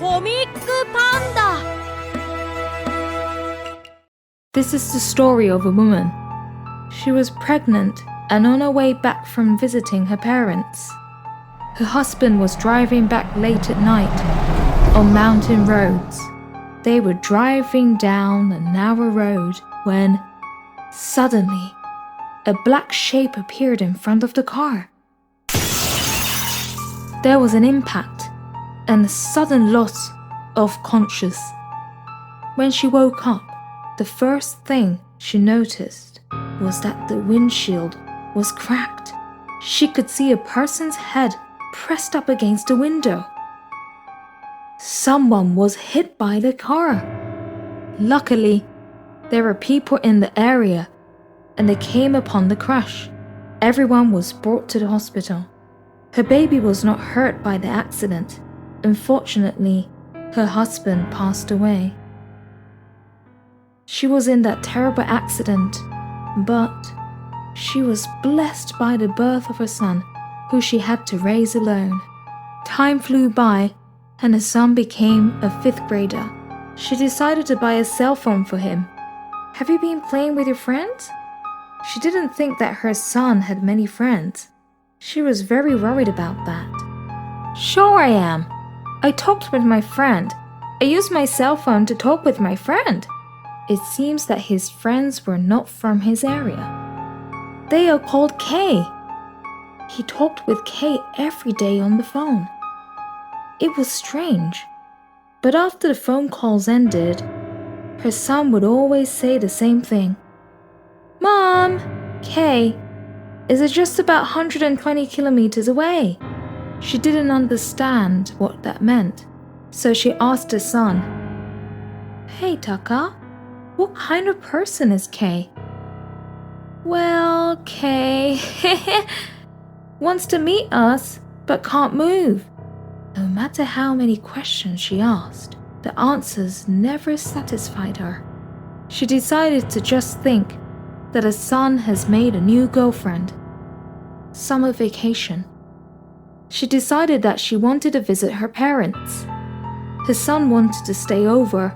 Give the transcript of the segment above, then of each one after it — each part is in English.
コミックパンダ This is the story of a woman. She was pregnant and on her way back from visiting her parents. Her husband was driving back late at night on mountain roads. They were driving down a narrow road when, suddenly, a black shape appeared in front of the car. There was an impact and a sudden loss of consciousness. When she woke up, the first thing she noticed was that the windshield was cracked. She could see a person's head pressed up against the window. Someone was hit by the car. Luckily, there were people in the area and they came upon the crash. Everyone was brought to the hospital. Her baby was not hurt by the accident. Unfortunately, her husband passed away. She was in that terrible accident, but she was blessed by the birth of her son, who she had to raise alone. Time flew by, and her son became a 5th grader. She decided to buy a cell phone for him. Have you been playing with your friends? She didn't think that her son had many friends. She was very worried about that. Sure I am. I talked with my friend. I used my cell phone to talk with my friend. It seems that his friends were not from his area. They are called K. He talked with K every day on the phone. It was strange, but after the phone calls ended, her son would always say the same thing. Mom, K, is it just about 120 kilometers away? She didn't understand what that meant, so she asked her son, Hey Taka, what kind of person is K? Well, K wants to meet us, but can't move. No matter how many questions she asked, the answers never satisfied her. She decided to just think that her son has made a new girlfriend. Summer vacation. She decided that she wanted to visit her parents. Her son wanted to stay over,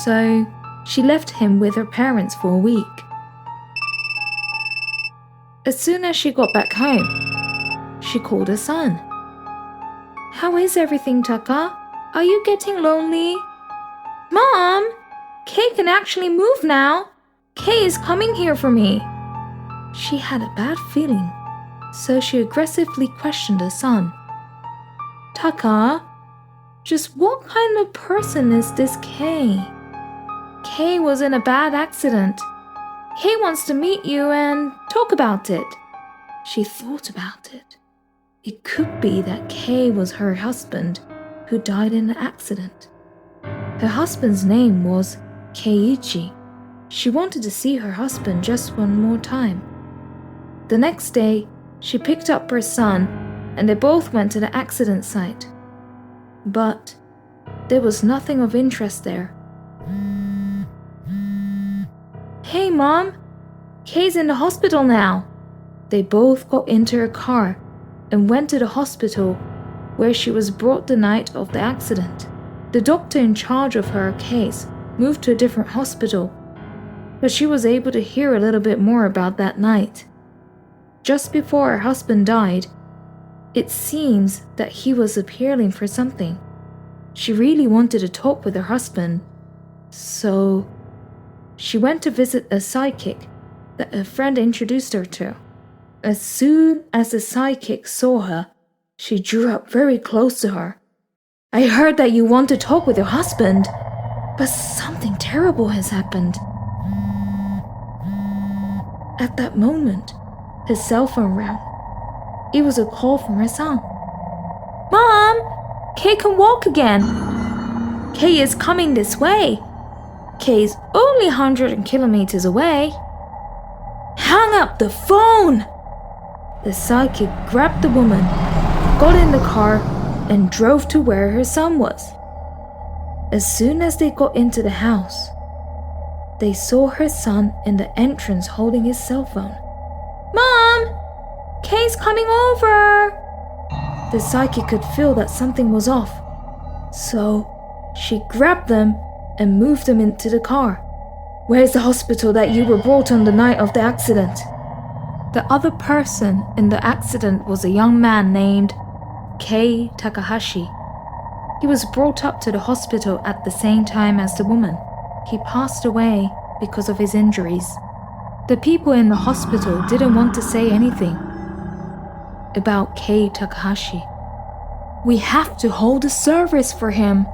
so she left him with her parents for a week. As soon as she got back home, she called her son. How is everything, Taka? Are you getting lonely? Mom, Kay can actually move now. Kay is coming here for me. She had a bad feeling, so she aggressively questioned her son. Taka, just what kind of person is this Kay? Kay was in a bad accident. Kay wants to meet you and talk about it. She thought about it. It could be that Kay was her husband who died in the accident. Her husband's name was Keiichi. She wanted to see her husband just one more time. The next day, she picked up her son and they both went to the accident site. But there was nothing of interest there. Hey Mom, Kay's in the hospital now. They both got into a car and went to the hospital where she was brought the night of the accident. The doctor in charge of her case moved to a different hospital, but she was able to hear a little bit more about that night. Just before her husband died, it seems that he was appealing for something. She really wanted to talk with her husband, so she went to visit a psychic that a friend introduced her to. As soon as the psychic saw her, she drew up very close to her. I heard that you want to talk with your husband, but something terrible has happened. At that moment, her cell phone rang. It was a call from her son. Mom, Kay can walk again. Kay is coming this way. Kay's only 100 kilometers away. Hang up the phone! The psychic grabbed the woman, got in the car, and drove to where her son was. As soon as they got into the house, they saw her son in the entrance holding his cell phone. Mom! Kay's coming over! The psychic could feel that something was off, So she grabbed them and moved them into the car. Where's the hospital that you were brought on the night of the accident? The other person in the accident was a young man named Kei Takahashi. He was brought up to the hospital at the same time as the woman. He passed away because of his injuries. The people in the hospital didn't want to say anything about Kei Takahashi. We have to hold a service for him.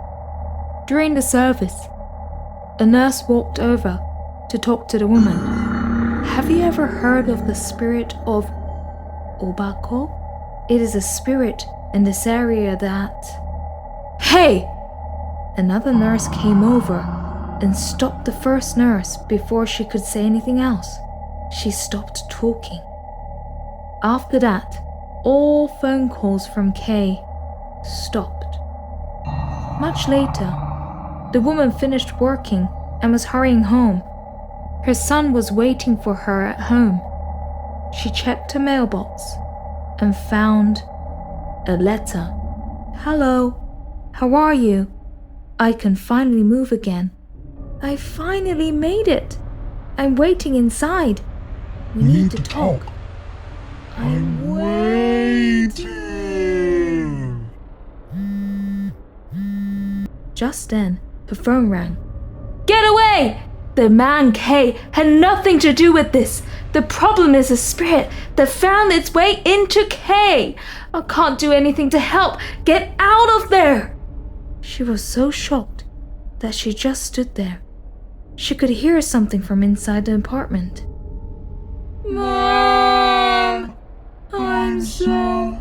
During the service, a nurse walked over to talk to the woman. Have you ever heard of the spirit of Obako? It is a spirit in this area that... Hey! Another nurse came over and stopped the first nurse before she could say anything else. She stopped talking. After that, all phone calls from Kei stopped. Much later, the woman finished working and was hurrying home. Her son was waiting for her at home. She checked her mailbox and found a letter. Hello, how are you? I can finally move again. I finally made it. I'm waiting inside. We need to talk. I'm waiting. Just then, her phone rang. Get away! The man Kei had nothing to do with this. The problem is a spirit that found its way into Kei. I can't do anything to help. Get out of there! She was so shocked that she just stood there. She could hear something from inside the apartment. Mom! I'm so